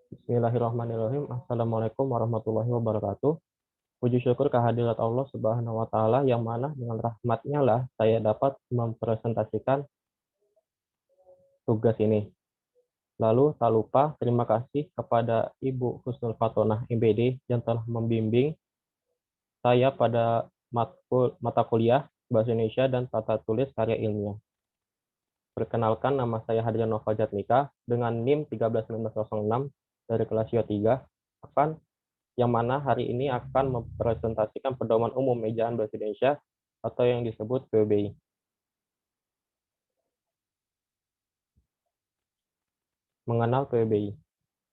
Bismillahirrahmanirrahim. Assalamualaikum warahmatullahi wabarakatuh. Puji syukur kehadirat Allah Subhanahu wa Ta'ala yang mana dengan rahmatnya lah saya dapat mempresentasikan tugas ini. Lalu tak lupa terima kasih kepada Ibu Husnul Fatonah MBD yang telah membimbing saya pada mata kuliah Bahasa Indonesia dan Tata Tulis Karya Ilmiah. Perkenalkan, nama saya Hadrian Nova Jatmika dengan NIM 131906 dari kelas YO 3 yang mana hari ini akan mempresentasikan pedoman umum ejaan bahasa Indonesia atau yang disebut PBI. Mengenal PBI.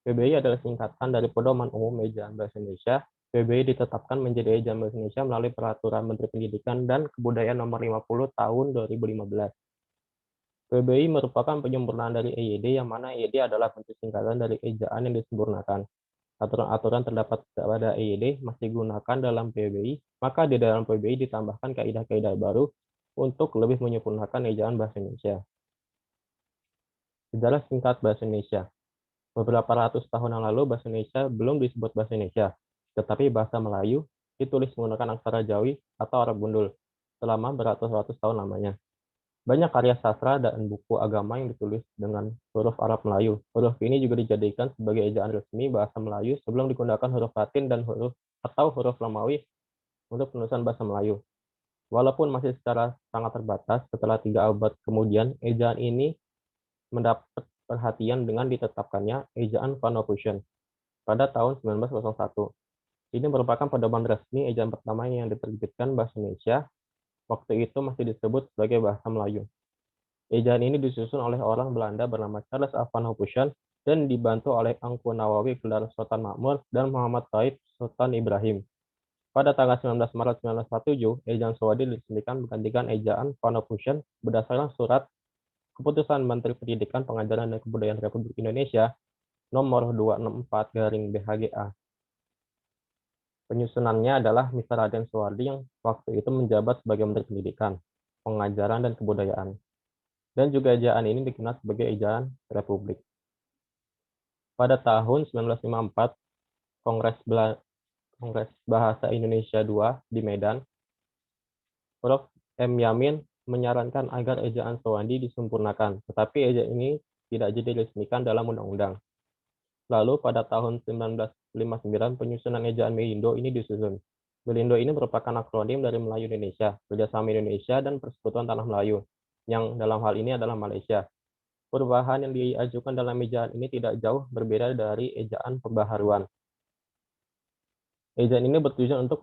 PBI adalah singkatan dari Pedoman Umum Ejaan Bahasa Indonesia. PBI ditetapkan menjadi ejaan bahasa Indonesia melalui Peraturan Menteri Pendidikan dan Kebudayaan Nomor 50 Tahun 2015. PBI merupakan penyempurnaan dari EYD, yang mana EYD adalah bentuk singkatan dari ejaan yang disempurnakan. Aturan-aturan terdapat pada EYD masih digunakan dalam PBI, maka di dalam PBI ditambahkan kaidah-kaidah baru untuk lebih menyempurnakan ejaan bahasa Indonesia. Sejarah singkat bahasa Indonesia. Beberapa ratus tahun yang lalu bahasa Indonesia belum disebut bahasa Indonesia, tetapi bahasa Melayu ditulis menggunakan aksara Jawi atau Arab Gundul selama beratus-ratus tahun lamanya. Banyak karya sastra dan buku agama yang ditulis dengan huruf Arab Melayu. Huruf ini juga dijadikan sebagai ejaan resmi bahasa Melayu sebelum digunakan huruf Latin dan huruf Romawi untuk penulisan bahasa Melayu. Walaupun masih secara sangat terbatas, setelah 3 abad kemudian, ejaan ini mendapat perhatian dengan ditetapkannya ejaan Phono-Fusion pada tahun 1901. Ini merupakan pedoman resmi ejaan pertama yang diterbitkan bahasa Indonesia. Waktu itu masih disebut sebagai bahasa Melayu. Ejaan ini disusun oleh orang Belanda bernama Charles A. Phono-Fusion dan dibantu oleh Angku Nawawi gelar Sultan Makmur dan Muhammad Taib Sultan Ibrahim. Pada tanggal 19 Maret 1947, ejaan Sawadi diresmikan menggantikan ejaan Phono-Fusion berdasarkan surat Keputusan Menteri Pendidikan, Pengajaran dan Kebudayaan Republik Indonesia nomor 264/BHGA. Penyusunannya adalah Mr. Raden Soehardi yang waktu itu menjabat sebagai Menteri Pendidikan, Pengajaran dan Kebudayaan. Dan juga ejaan ini dikenal sebagai ejaan Republik. Pada tahun 1954, Kongres Bahasa Indonesia II di Medan, Prof. M. Yamin menyarankan agar ejaan Sawandi disempurnakan, tetapi ejaan ini tidak jadi diresmikan dalam undang-undang. Lalu pada tahun 1959 penyusunan ejaan Melindo ini disusun. Melindo ini merupakan akronim dari Melayu Indonesia, Kerjasama Indonesia, dan Persekutuan Tanah Melayu, yang dalam hal ini adalah Malaysia. Perubahan yang diajukan dalam ejaan ini tidak jauh berbeda dari ejaan pembaharuan. Ejaan ini bertujuan untuk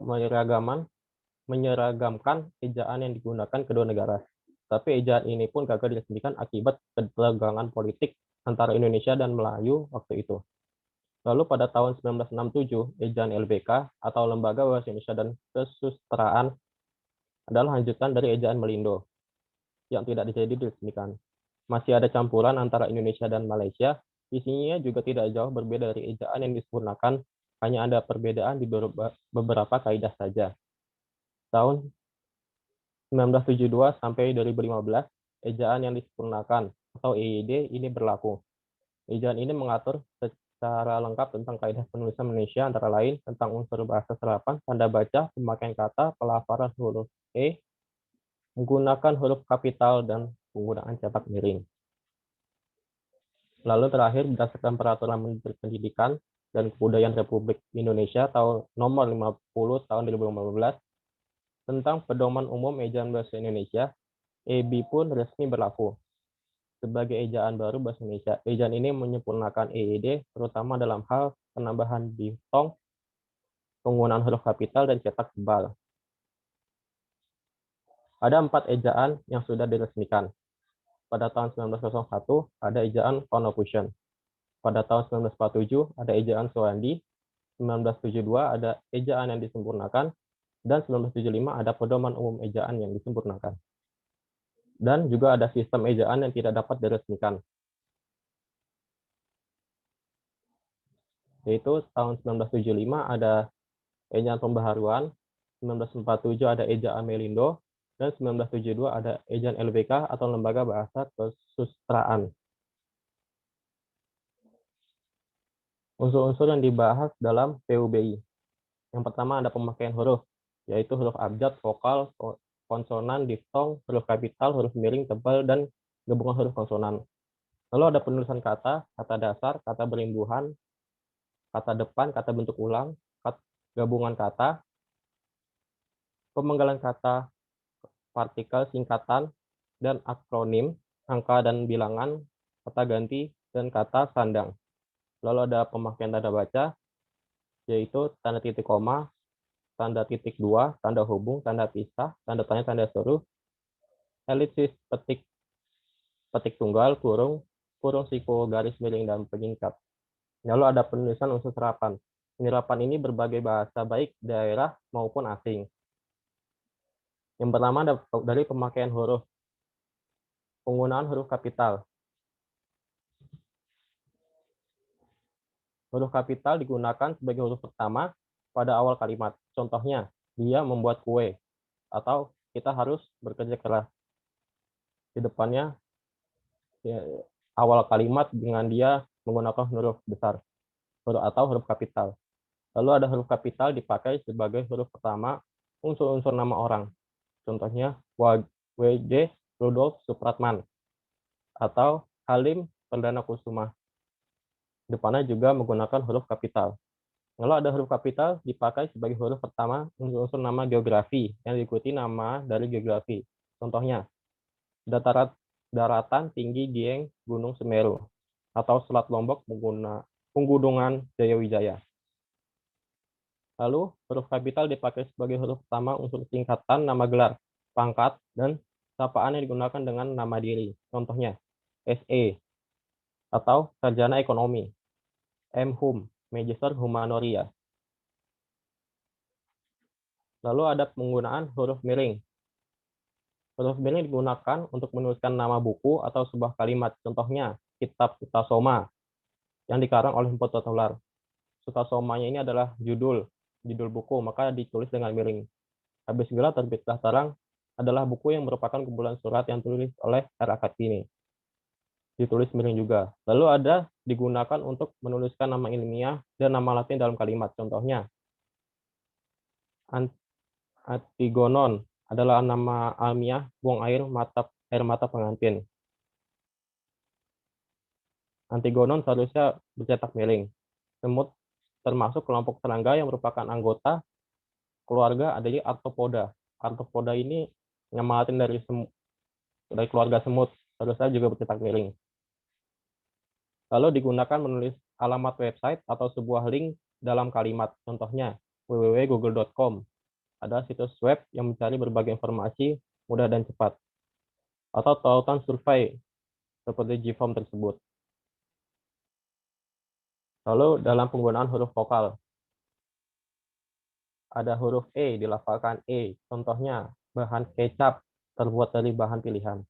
menyeragamkan ejaan yang digunakan kedua negara. Tapi ejaan ini pun gagal diresmikan akibat ketegangan politik antara Indonesia dan Melayu waktu itu. Lalu pada tahun 1967, ejaan LBK atau Lembaga Bahasa Indonesia dan Kesusastraan adalah lanjutan dari ejaan Melindo yang tidak jadi diresmikan. Masih ada campuran antara Indonesia dan Malaysia, isinya juga tidak jauh berbeda dari ejaan yang disempurnakan, hanya ada perbedaan di beberapa kaidah saja. Tahun 1972 sampai 2015, ejaan yang disempurnakan atau EYD ini berlaku. Ejaan ini mengatur secara lengkap tentang kaidah penulisan Indonesia, antara lain tentang unsur bahasa serapan, tanda baca, pemakaian kata, pelafalan huruf E, menggunakan huruf kapital, dan penggunaan cetak miring. Lalu terakhir, berdasarkan Peraturan Menteri Pendidikan dan Kebudayaan Republik Indonesia tahun nomor 50 tahun 2015 tentang Pedoman Umum Ejaan Bahasa Indonesia, EB pun resmi berlaku sebagai ejaan baru bahasa Indonesia. Ejaan ini menyempurnakan EYD, terutama dalam hal penambahan diftong, penggunaan huruf kapital, dan cetak tebal. Ada 4 ejaan yang sudah diresmikan. Pada tahun 1901 ada ejaan Phono-Fusion. Pada tahun 1947 ada ejaan Sawandi. 1972 ada ejaan yang disempurnakan. Dan 1975 ada Pedoman Umum Ejaan yang disempurnakan. Dan juga ada sistem ejaan yang tidak dapat diresmikan, yaitu tahun 1975 ada ejaan pembaharuan, 1947 ada ejaan Melindo, dan 1972 ada ejaan LBK atau Lembaga Bahasa Kesusastraan. Unsur-unsur yang dibahas dalam PUBI. Yang pertama ada pemakaian huruf, yaitu huruf abjad, vokal, konsonan, diftong, huruf kapital, huruf miring, tebal, dan gabungan huruf konsonan. Lalu ada penulisan kata, kata dasar, kata berimbuhan, kata depan, kata bentuk ulang, gabungan kata, pemenggalan kata, partikel, singkatan, dan akronim, angka dan bilangan, kata ganti, dan kata sandang. Lalu ada pemakaian tanda baca, yaitu tanda titik koma, tanda titik dua, tanda hubung, tanda pisah, tanda tanya, tanda seru, elipsis, petik tunggal, kurung, kurung siku, garis miring, dan penyingkat. Lalu ada penulisan unsur serapan. Penyerapan ini berbagai bahasa baik daerah maupun asing. Yang pertama dari pemakaian huruf. Penggunaan huruf kapital. Huruf kapital digunakan sebagai huruf pertama pada awal kalimat. Contohnya, dia membuat kue, atau kita harus bekerja keras. Di depannya, ya, awal kalimat dengan dia menggunakan huruf besar atau huruf kapital. Lalu ada huruf kapital dipakai sebagai huruf pertama unsur-unsur nama orang. Contohnya, W.J. Rudolf Supratman atau Halim Perdana Kusuma. Depannya juga menggunakan huruf kapital. Lalu ada huruf kapital dipakai sebagai huruf pertama unsur nama geografi yang diikuti nama dari geografi. Contohnya, daratan tinggi Dieng Gunung Semeru atau Selat Lombok Penggudungan Jayawijaya. Lalu huruf kapital dipakai sebagai huruf pertama unsur singkatan nama gelar, pangkat, dan sapaan yang digunakan dengan nama diri. Contohnya, SE atau Sarjana Ekonomi, M.Hum, Magister Humanoria. Lalu ada penggunaan huruf miring. Huruf miring digunakan untuk menuliskan nama buku atau sebuah kalimat. Contohnya, Kitab Sutasoma yang dikarang oleh Empu Tular. Sutasomanya ini adalah judul buku, maka ditulis dengan miring. Habis Gela Terbitlah Terang adalah buku yang merupakan kumpulan surat yang ditulis oleh R.A. Kartini. Ditulis miring juga. Lalu ada digunakan untuk menuliskan nama ilmiah dan nama latin dalam kalimat. Contohnya, Antigonon adalah nama alamiah buang air mata pengantin. Antigonon seharusnya bercetak miring. Semut termasuk kelompok serangga yang merupakan anggota keluarga adanya Arthropoda. Arthropoda ini nama latin dari keluarga semut, seharusnya juga bercetak miring. Lalu digunakan menulis alamat website atau sebuah link dalam kalimat. Contohnya, www.google.com. Ada situs web yang mencari berbagai informasi mudah dan cepat. Atau tautan survei seperti Gform tersebut. Lalu dalam penggunaan huruf vokal. Ada huruf E, dilafalkan E. Contohnya, bahan kecap terbuat dari bahan pilihan.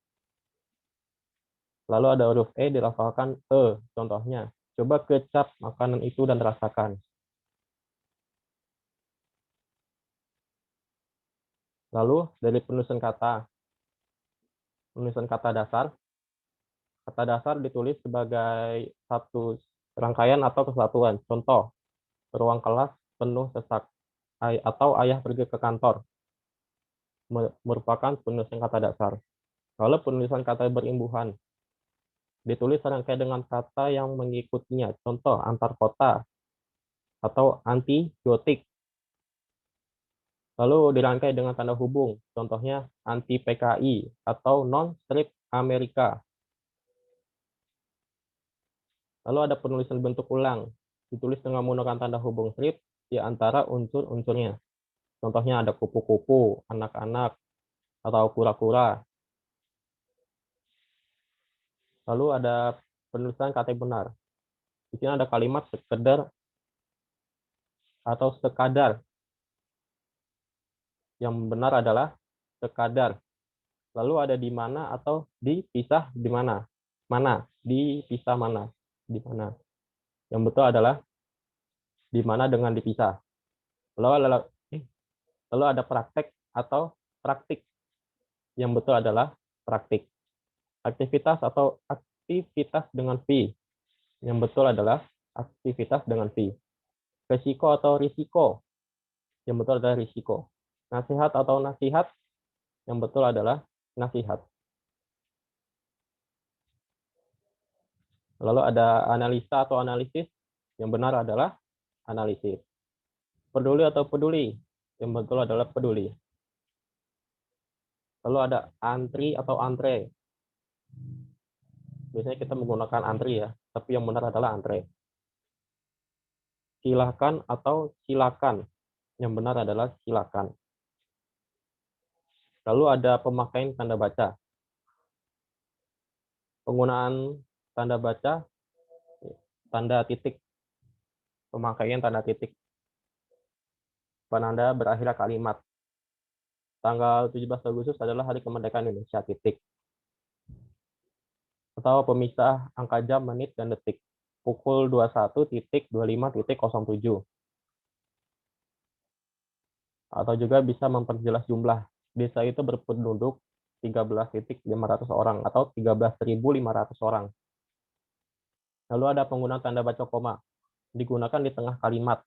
Lalu ada huruf E, dilafalkan E. Contohnya, coba kecap makanan itu dan rasakan. Lalu dari penulisan kata dasar. Kata dasar ditulis sebagai satu rangkaian atau kesatuan. Contoh, ruang kelas penuh sesak atau ayah pergi ke kantor merupakan penulisan kata dasar. Lalu penulisan kata berimbuhan ditulis serangkai dengan kata yang mengikutinya. Contoh, antar kota atau antibiotik. Lalu dirangkai dengan tanda hubung. Contohnya anti PKI atau non strip Amerika. Lalu ada penulisan bentuk ulang. Ditulis dengan menggunakan tanda hubung strip di antara unsur-unsurnya. Contohnya ada kupu-kupu, anak-anak, atau kura-kura. Lalu ada penulisan kata benar. Di sini ada kalimat sekedar atau sekadar. Yang benar adalah sekadar. Lalu ada di mana atau dipisah di mana. Mana, dipisah mana, di mana. Yang betul adalah di mana dengan dipisah. Lalu ada praktek atau praktik. Yang betul adalah praktik. Aktivitas atau aktivitas dengan V. Yang betul adalah aktivitas dengan V. Resiko atau risiko, yang betul adalah risiko. Nasihat atau nasihat, yang betul adalah nasihat. Lalu ada analisa atau analisis, yang benar adalah analisis. Peduli atau peduli, yang betul adalah peduli. Lalu ada antri atau antre. Biasanya kita menggunakan antri ya, tapi yang benar adalah antre. Silakan atau silakan, yang benar adalah silakan. Lalu ada pemakaian tanda baca. Penggunaan tanda baca, tanda titik. Pemakaian tanda titik. Penanda berakhir kalimat. Tanggal 17 Agustus adalah hari kemerdekaan Indonesia, titik. Atau pemisah angka jam, menit, dan detik. Pukul 21.25.07. Atau juga bisa memperjelas jumlah. Desa itu berpenduduk 13.500 orang atau 13.500 orang. Lalu ada penggunaan tanda baca koma. Digunakan di tengah kalimat.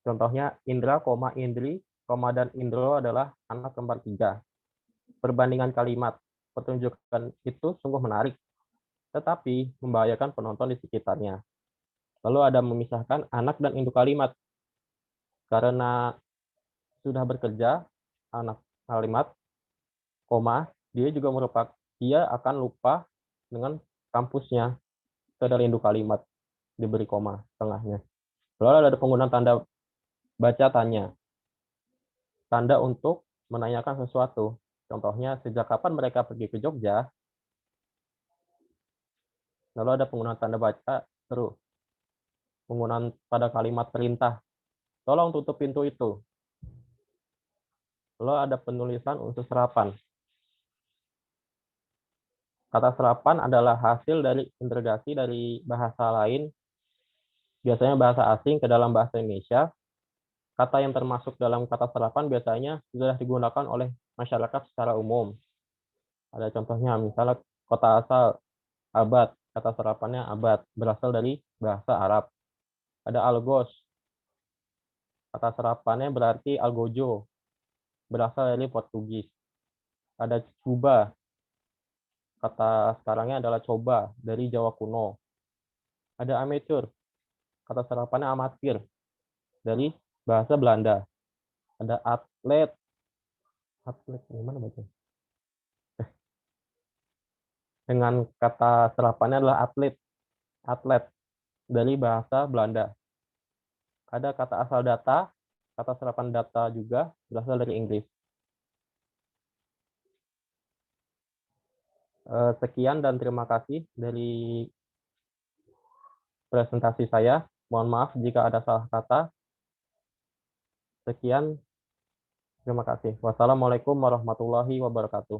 Contohnya, Indra, Indri, dan Indro adalah anak kembar 3. Perbandingan kalimat. Pertunjukan itu sungguh menarik, tetapi membahayakan penonton di sekitarnya. Lalu ada memisahkan anak dan induk kalimat. Karena sudah bekerja, anak kalimat, koma, dia akan lupa dengan kampusnya. Itu adalah induk kalimat, diberi koma tengahnya. Lalu ada penggunaan tanda baca tanya. Tanda untuk menanyakan sesuatu. Contohnya, sejak kapan mereka pergi ke Jogja? Lalu ada penggunaan tanda baca seru. Penggunaan pada kalimat perintah. Tolong tutup pintu itu. Lalu ada penulisan unsur serapan. Kata serapan adalah hasil dari integrasi dari bahasa lain, biasanya bahasa asing, ke dalam bahasa Indonesia. Kata yang termasuk dalam kata serapan biasanya sudah digunakan oleh masyarakat secara umum. Ada contohnya, misalnya kota asal, abad. Kata serapannya abad, berasal dari bahasa Arab. Ada algos. Kata serapannya berarti algojo, berasal dari Portugis. Ada cuba. Kata sekarangnya adalah coba, dari Jawa kuno. Ada amateur. Kata serapannya amatir, dari bahasa Belanda. Ada atlet. Atlet, gimana baca? Dengan kata serapannya adalah atlet. Atlet, dari bahasa Belanda. Ada kata asal data. Kata serapan data juga berasal dari Inggris. Sekian dan terima kasih dari presentasi saya. Mohon maaf jika ada salah kata. Sekian, terima kasih. Wassalamualaikum warahmatullahi wabarakatuh.